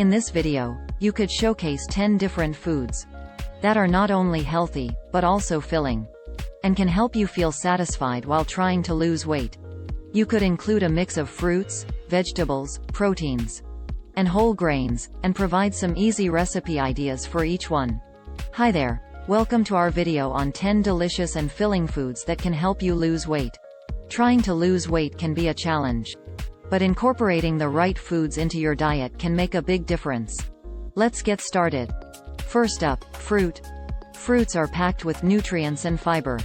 In this video, you could showcase 10 different foods that are not only healthy, but also filling, and can help you feel satisfied while trying to lose weight. You could include a mix of fruits, vegetables, proteins, and whole grains, and provide some easy recipe ideas for each one. Hi there, welcome to our video on 10 delicious and filling foods that can help you lose weight. Trying to lose weight can be a challenge, but incorporating the right foods into your diet can make a big difference. Let's get started. First up, fruit. Fruits are packed with nutrients and fiber,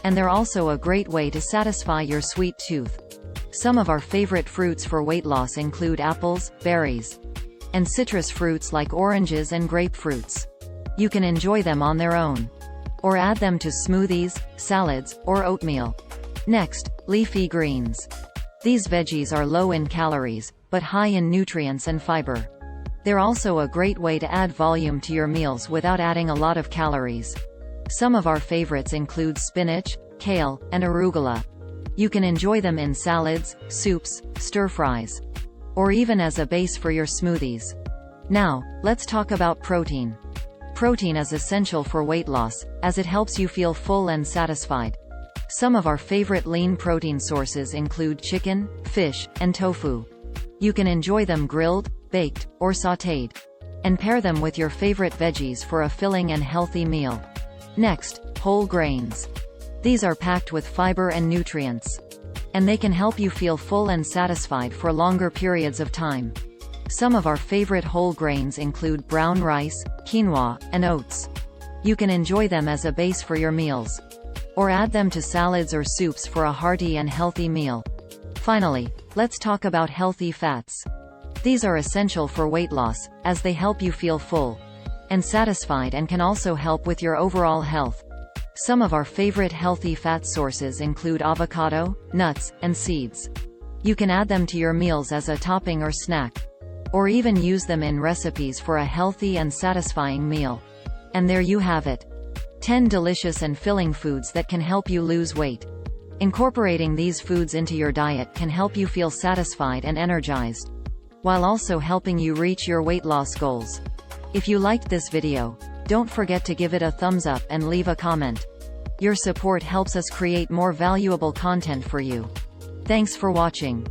and they're also a great way to satisfy your sweet tooth. Some of our favorite fruits for weight loss include apples, berries, and citrus fruits like oranges and grapefruits. You can enjoy them on their own, or add them to smoothies, salads, or oatmeal. Next, leafy greens. These veggies are low in calories, but high in nutrients and fiber. They're also a great way to add volume to your meals without adding a lot of calories. Some of our favorites include spinach, kale, and arugula. You can enjoy them in salads, soups, stir-fries, or even as a base for your smoothies. Now, let's talk about protein. Protein is essential for weight loss, as it helps you feel full and satisfied. Some of our favorite lean protein sources include chicken, fish, and tofu. You can enjoy them grilled, baked, or sautéed, and pair them with your favorite veggies for a filling and healthy meal. Next, whole grains. These are packed with fiber and nutrients, and they can help you feel full and satisfied for longer periods of time. Some of our favorite whole grains include brown rice, quinoa, and oats. You can enjoy them as a base for your meals, or add them to salads or soups for a hearty and healthy meal. Finally, let's talk about healthy fats. These are essential for weight loss, as they help you feel full and satisfied and can also help with your overall health. Some of our favorite healthy fat sources include avocado, nuts, and seeds. You can add them to your meals as a topping or snack, or even use them in recipes for a healthy and satisfying meal. And there you have it. 10 delicious and filling foods that can help you lose weight. Incorporating these foods into your diet can help you feel satisfied and energized, while also helping you reach your weight loss goals. If you liked this video, don't forget to give it a thumbs up and leave a comment. Your support helps us create more valuable content for you. Thanks for watching.